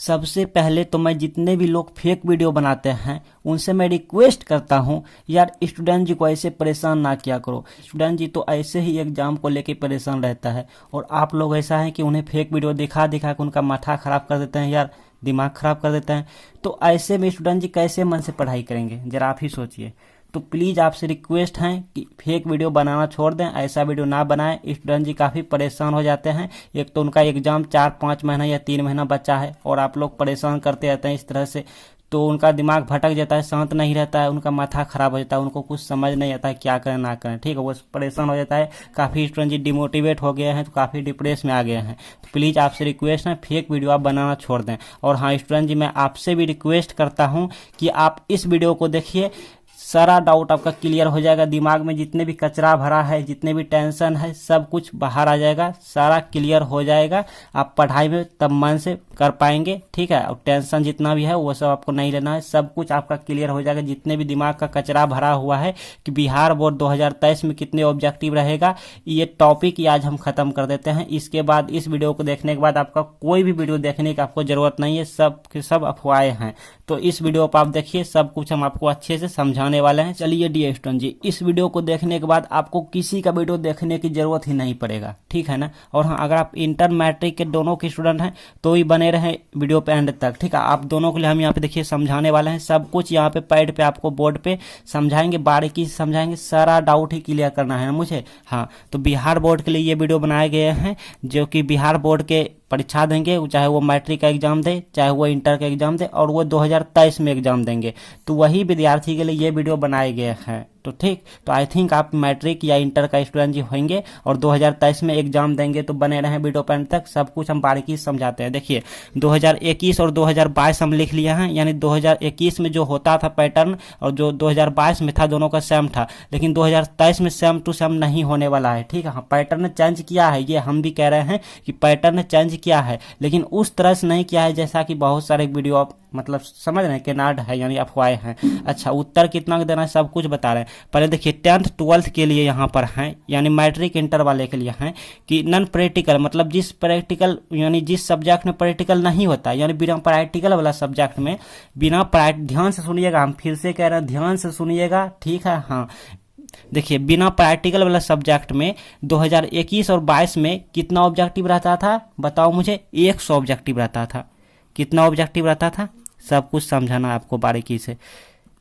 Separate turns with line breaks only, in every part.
सबसे पहले तो मैं जितने भी लोग फेक वीडियो बनाते हैं उनसे मैं रिक्वेस्ट करता हूं, यार स्टूडेंट जी को ऐसे परेशान ना किया करो। स्टूडेंट जी तो ऐसे ही एग्जाम को लेके परेशान रहता है और आप लोग ऐसा है कि उन्हें फेक वीडियो दिखा दिखा के उनका माथा खराब कर देते हैं, यार दिमाग खराब कर देते हैं। तो ऐसे में स्टूडेंट जी कैसे मन से पढ़ाई करेंगे, जरा आप ही सोचिए। तो प्लीज़ आपसे रिक्वेस्ट है कि फेक वीडियो बनाना छोड़ दें, ऐसा वीडियो ना बनाएं। स्टूडेंट जी काफ़ी परेशान हो जाते हैं। एक तो उनका एग्जाम 4-5 महीना या 3 महीना बचा है और आप लोग परेशान करते रहते हैं इस तरह से, तो उनका दिमाग भटक जाता है, शांत नहीं रहता है, उनका माथा खराब हो जाता है, उनको कुछ समझ नहीं आता है क्या करें ना करें। ठीक है, वो परेशान हो जाता है। काफ़ी स्टूडेंट जी डिमोटिवेट हो गए हैं, तो काफ़ी डिप्रेस में आ गए हैं। तो प्लीज़ आपसे रिक्वेस्ट है फेक वीडियो आप बनाना छोड़ दें। और हाँ स्टूडेंट जी, मैं आपसे भी रिक्वेस्ट करता हूँ कि आप इस वीडियो को देखिए, सारा डाउट आपका क्लियर हो जाएगा। दिमाग में जितने भी कचरा भरा है, जितने भी टेंशन है, सब कुछ बाहर आ जाएगा, सारा क्लियर हो जाएगा। आप पढ़ाई में तब मन से कर पाएंगे। ठीक है, और टेंशन जितना भी है वो सब आपको नहीं लेना है, सब कुछ आपका क्लियर हो जाएगा। जितने भी दिमाग का कचरा भरा हुआ है कि बिहार बोर्ड 2023 में कितने ऑब्जेक्टिव रहेगा, ये टॉपिक ही आज हम खत्म कर देते हैं। इसके बाद इस वीडियो को देखने के बाद आपका कोई भी वीडियो देखने की आपको जरूरत नहीं है, सब के सब अफवाहें हैं। तो इस वीडियो पर आप देखिए, सब कुछ हम आपको अच्छे से समझाने वाले हैं। चलिए डियर स्टूडेंट जी, इस वीडियो को देखने के बाद आपको किसी का वीडियो देखने की जरूरत ही नहीं पड़ेगा। ठीक है ना। और हाँ, अगर आप इंटर मैट्रिक के दोनों के स्टूडेंट हैं तो ही बने रहे वीडियो पे एंड तक। ठीक है, आप दोनों के लिए हम यहाँ पे देखिए समझाने वाले हैं, सब कुछ यहाँ पे पैड पे आपको बोर्ड पे समझाएंगे, बारीकी से समझाएंगे, सारा डाउट ही क्लियर करना है ना मुझे। हाँ, तो बिहार बोर्ड के लिए ये वीडियो बनाए गए हैं, जो कि बिहार बोर्ड के परीक्षा देंगे, चाहे वो मैट्रिक का एग्जाम दे, चाहे वो इंटर का एग्जाम दे, और वो 2023 में एग्जाम देंगे, तो वही विद्यार्थी के लिए ये वीडियो बनाए गए हैं। तो ठीक, तो आई थिंक आप मैट्रिक या इंटर का स्टूडेंट जी होंगे और 2023 में एग्जाम देंगे, तो बने रहे वीडियो पर तक, सब कुछ हम बारीकी से समझाते हैं। देखिए 2021 और 2022 हम लिख लिए हैं, यानी 2021 में जो होता था पैटर्न और जो 2022 में था, दोनों का सेम था, लेकिन 2023 में सेम टू सेम नहीं होने वाला है। ठीक है, हाँ पैटर्न चेंज किया है, ये हम भी कह रहे हैं कि पैटर्न चेंज किया है, लेकिन उस तरह से नहीं किया है जैसा कि बहुत सारे वीडियो आप मतलब समझ रहे हैं, केनार्ड है यानी अफवाहें हैं। अच्छा, उत्तर कितना देना है सब कुछ बता रहे हैं। पहले देखिए 10th 12th के लिए यहाँ पर हैं, यानी मैट्रिक इंटर वाले के लिए हैं कि नॉन प्रैक्टिकल, मतलब जिस प्रैक्टिकल यानी जिस सब्जेक्ट में प्रैक्टिकल नहीं होता, यानी बिना प्रैक्टिकल वाला सब्जेक्ट में, बिना ध्यान से सुनिएगा, हम फिर से कह रहे हैं ध्यान से सुनिएगा। ठीक है, हाँ देखिए बिना प्रैक्टिकल वाला सब्जेक्ट में 2021 और 22 में कितना ऑब्जेक्टिव रहता था, बताओ मुझे। 100 ऑब्जेक्टिव रहता था। कितना ऑब्जेक्टिव रहता था, सब कुछ समझाना आपको बारीकी से।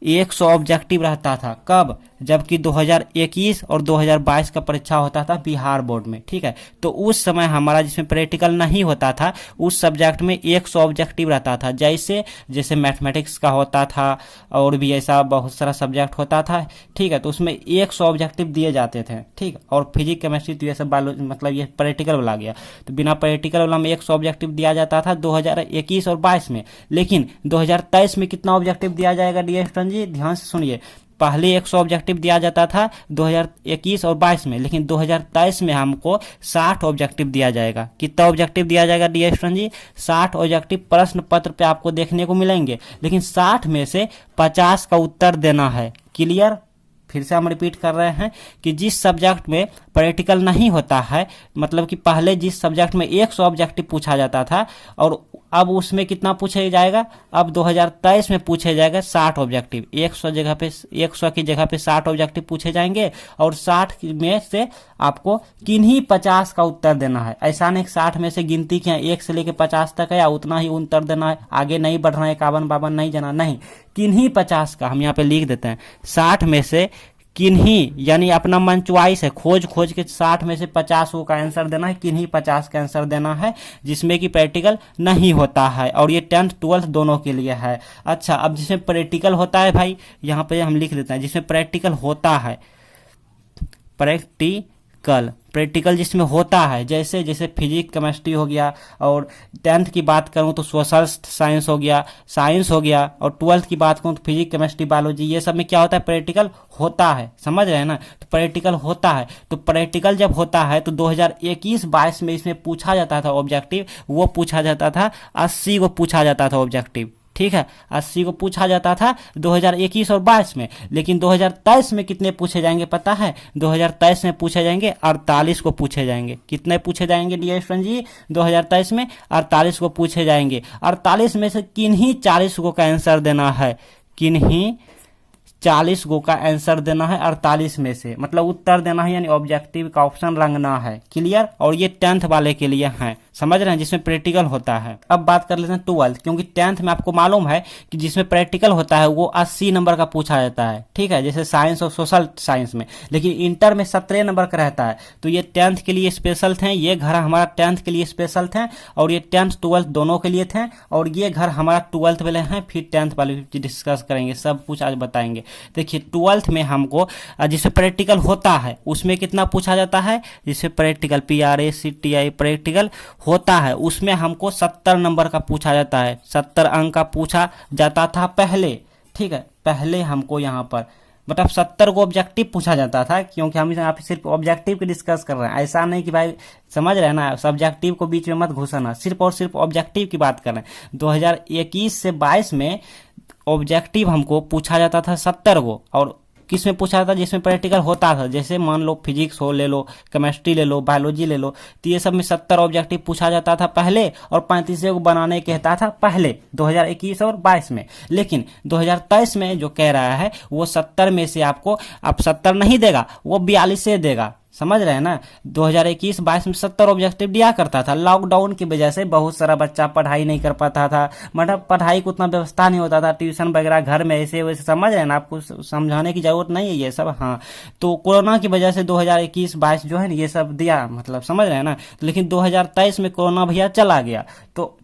100 ऑब्जेक्टिव रहता था, कब? जबकि 2021 और 2022 का परीक्षा होता था बिहार बोर्ड में। ठीक है, तो उस समय हमारा जिसमें प्रैक्टिकल नहीं होता था, उस सब्जेक्ट में 100 ऑब्जेक्टिव रहता था। जैसे मैथमेटिक्स का होता था और भी ऐसा बहुत सारा सब्जेक्ट होता था। ठीक है, तो उसमें 100 ऑब्जेक्टिव दिए जाते थे। ठीक, और फिजिक्स केमिस्ट्री तो ये सब बायोलॉजी मतलब ये प्रैक्टिकल वाला गया, तो बिना प्रैक्टिकल वाला में 100 ऑब्जेक्टिव दिया जाता था 2021 और 22 में। लेकिन 2023 में कितना ऑब्जेक्टिव दिया जाएगा डियर स्टूडेंट जी, ध्यान से सुनिए। पहले 100 ऑब्जेक्टिव दिया जाता था 2021 और 22 में, लेकिन 2023 में हमको 60 ऑब्जेक्टिव दिया जाएगा। कितना ऑब्जेक्टिव दिया जाएगा डियर स्टूडेंट जी, 60 ऑब्जेक्टिव प्रश्न पत्र पे आपको देखने को मिलेंगे, लेकिन 60 में से 50 का उत्तर देना है। क्लियर? फिर से हम रिपीट कर रहे हैं कि जिस सब्जेक्ट में प्रैक्टिकल नहीं होता है, मतलब कि पहले जिस सब्जेक्ट में 100 ऑब्जेक्टिव पूछा जाता था, और अब उसमें कितना पूछा जाएगा, अब 2023 में पूछे जाएगा 60 ऑब्जेक्टिव। 100 जगह पे 100 की जगह पे 60 ऑब्जेक्टिव पूछे जाएंगे, और 60 में से आपको किन्हीं 50 का उत्तर देना है। ऐसा नहीं 60 में से गिनती किया 1 से लेकर 50 तक है या उतना ही उत्तर देना है, आगे नहीं बढ़ना है, 51 52 नहीं जाना, नहीं, किन्हीं 50 का। हम यहाँ पे लिख देते हैं 60 में से किन्हीं, यानी अपना मन चॉइस है, खोज के 60 में से 50 का आंसर देना है, किन्हीं 50 का आंसर देना है जिसमें कि प्रैक्टिकल नहीं होता है, और ये 10th 12th दोनों के लिए है। अच्छा, अब जिसमें प्रैक्टिकल होता है भाई, यहाँ पे हम लिख देते हैं जिसमें प्रैक्टिकल होता है, प्रैक्टिकल जिसमें होता है, जैसे फिजिक्स केमिस्ट्री हो गया, और 10th की बात करूं तो सोशल साइंस हो गया, और 12th की बात करूं तो फिजिक्स केमिस्ट्री बायोलॉजी, ये सब में क्या होता है, प्रैक्टिकल होता है। समझ रहे हैं ना, तो प्रैक्टिकल होता है। तो प्रैक्टिकल जब होता है तो 2021-22 में इसमें पूछा जाता था ऑब्जेक्टिव, वो पूछा जाता था 80 को पूछा जाता था ऑब्जेक्टिव। ठीक है, 80 को पूछा जाता था 2021 और 22 में, लेकिन 2023 में कितने पूछे जाएंगे पता है? 2023 में पूछे जाएंगे 48 को पूछे जाएंगे। कितने पूछे जाएंगे डियर स्टूडेंट जी? 2023 में 48 को पूछे जाएंगे। 48 में से किन्हीं 40 को का आंसर देना है, किन्हीं 40 गो का आंसर देना है 48 में से, मतलब उत्तर देना है, यानी ऑब्जेक्टिव का ऑप्शन रंगना है। क्लियर? और ये 10th वाले के लिए है, समझ रहे हैं, जिसमें प्रैक्टिकल होता है। अब बात कर लेते हैं 12th, क्योंकि 10th में आपको मालूम है कि जिसमें प्रैक्टिकल होता है वो 80 नंबर का पूछा जाता है, ठीक है, जैसे साइंस और सोशल साइंस में, लेकिन इंटर में 17 नंबर का रहता है। तो ये 10th के लिए स्पेशल थे, ये घर हमारा 10th के लिए स्पेशल थे, और ये 10th 12th दोनों के लिए थे, और ये घर हमारा 12th वाले हैं, फिर 10th वाले डिस्कस करेंगे, सब कुछ आज बताएंगे। देखिए 12th में हमको जिसमें प्रैक्टिकल होता है उसमें कितना पूछा जाता है, जिसमें प्रैक्टिकल PRACTI प्रैक्टिकल होता है उसमें हमको 70 नंबर का पूछा जाता है, 70 अंक का पूछा जाता था पहले, ठीक है, पहले हमको यहाँ पर मतलब 70 को ऑब्जेक्टिव पूछा जाता था, क्योंकि हम यहाँ पे सिर्फ ऑब्जेक्टिव की डिस्कस कर रहे हैं, ऐसा नहीं कि भाई समझ रहे हैं ना, सब्जेक्टिव को बीच में मत घुसाना, सिर्फ और सिर्फ ऑब्जेक्टिव की बात कर रहे हैं। 2021 से 22 में ऑब्जेक्टिव हमको पूछा जाता था 70 को, और किस में पूछा था? जिसमें प्रैक्टिकल होता था, जैसे मान लो फिजिक्स हो ले लो, केमिस्ट्री ले लो, बायोलॉजी ले लो, तो ये सब में 70 ऑब्जेक्टिव पूछा जाता था पहले, और 35 को बनाने कहता था पहले 2021 और 22 में। लेकिन 2023 में जो कह रहा है वो 70 में से आपको अब 70 नहीं देगा, वो 42 से देगा, समझ रहे हैं ना। 2021-22 में 70 ऑब्जेक्टिव दिया करता था। लॉकडाउन की वजह से बहुत सारा बच्चा पढ़ाई नहीं कर पाता था, मतलब पढ़ाई को उतना व्यवस्था नहीं होता था, ट्यूशन वगैरह घर में ऐसे वैसे, समझ रहे हैं ना, आपको समझाने की जरूरत नहीं है ये सब। हाँ, तो कोरोना की वजह से 2021-22 जो है ना ये सब दिया, मतलब समझ रहे हैं ना। लेकिन 2023 में कोरोना भैया चला गया, तो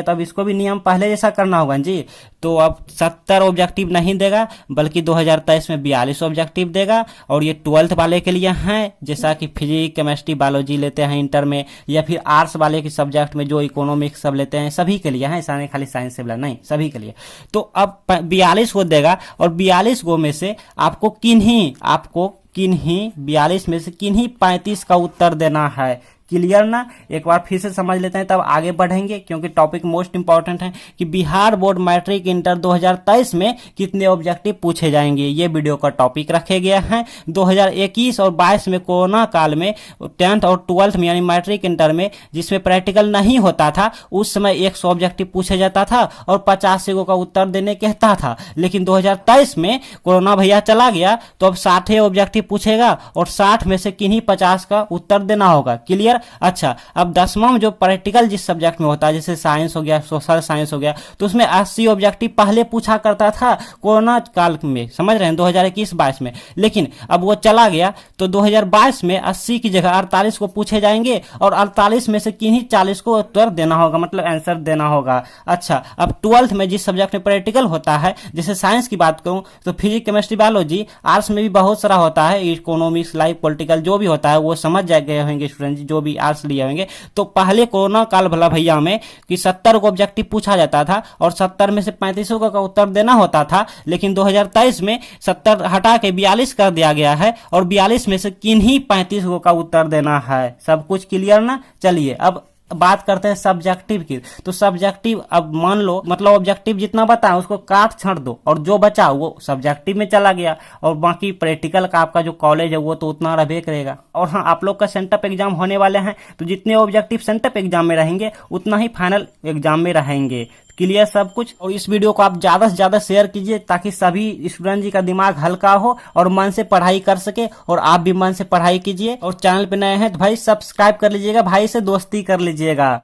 अब इसको भी नियम पहले जैसा करना होगा जी। तो अब 70 ऑब्जेक्टिव नहीं देगा, बल्कि 2023 में 42 ऑब्जेक्टिव देगा, और ये 12th वाले के लिए हैं, जैसा कि फिजिक्स, केमिस्ट्री, बायोलॉजी लेते हैं इंटर में, या फिर आर्ट्स वाले के सब्जेक्ट में जो इकोनॉमिक्स सब लेते हैं, सभी के लिए है, ऐसा नहीं खाली साइंस से नहीं, सभी के लिए। तो अब 42 को देगा, और 42 गो में से आपको किन्हीं 42 में से किन्हीं 35 का उत्तर देना है। क्लियर ना? एक बार फिर से समझ लेते हैं, तब आगे बढ़ेंगे, क्योंकि टॉपिक मोस्ट इंपॉर्टेंट है कि बिहार बोर्ड मैट्रिक इंटर 2023 में कितने ऑब्जेक्टिव पूछे जाएंगे, ये वीडियो का टॉपिक रखे गए हैं। 2021 और 22 में कोरोना काल में 10th और 12th में यानी मैट्रिक इंटर में जिसमें प्रैक्टिकल नहीं होता था, उस समय 100 ऑब्जेक्टिव पूछे जाता था और 50 का उत्तर देने कहता था। लेकिन 2023 में कोरोना भैया चला गया, तो अब 60 ऑब्जेक्टिव पूछेगा, और 60 में से किन्हीं 50 का उत्तर देना होगा। क्लियर? अच्छा, अब 10वां में जो प्रैक्टिकल जिस सब्जेक्ट में होता है, जैसे साइंस हो गया, सोशल साइंस हो गया, तो उसमें 80 ऑब्जेक्टिव पहले पूछा करता था कोरोना काल में, समझ रहे हैं, 2021-22 में। लेकिन अब वो चला गया, तो 2022 में 80 की जगह 48 को पूछे जाएंगे, और 48 में से किन्हीं 40 को उत्तर देना होगा, मतलब आंसर देना होगा। अच्छा, अब 12th में जिस सब्जेक्ट में प्रैक्टिकल होता है, जैसे साइंस की बात करूं तो फिजिक्स, केमिस्ट्री, बायोलॉजी, आर्ट्स में भी बहुत सारा होता है, इकोनॉमिक्स, लाइफ, पॉलिटिकल, जो भी होता है वो समझ गए होंगे स्टूडेंट जो भी आर्ट्स लिए होंगे। तो पहले कोरोना काल भला भैया में कि 70 को ऑब्जेक्टिव पूछा जाता था, और 70 में से 35 का उत्तर देना होता था। लेकिन 2023 में 70 हटा के 42 कर दिया गया है, और 42 में से किन्हीं 35 का उत्तर देना है। सब कुछ क्लियर ना? चलिए अब बात करते हैं सब्जेक्टिव की। तो सब्जेक्टिव, अब मान लो मतलब ऑब्जेक्टिव जितना बताया उसको काट छाट दो, और जो बचा वो सब्जेक्टिव में चला गया, और बाकी प्रैक्टिकल का आपका जो कॉलेज है वो तो उतना रहे करेगा। और हाँ, आप लोग का सेंटअप एग्जाम होने वाले हैं, तो जितने ऑब्जेक्टिव सेंटअप एग्जाम में रहेंगे उतना ही फाइनल एग्जाम में रहेंगे। क्लियर सब कुछ? और इस वीडियो को आप ज्यादा से ज्यादा शेयर कीजिए, ताकि सभी स्टूडेंट जी का दिमाग हल्का हो और मन से पढ़ाई कर सके, और आप भी मन से पढ़ाई कीजिए। और चैनल पे नए हैं तो भाई सब्सक्राइब कर लीजिएगा, भाई से दोस्ती कर लीजिएगा।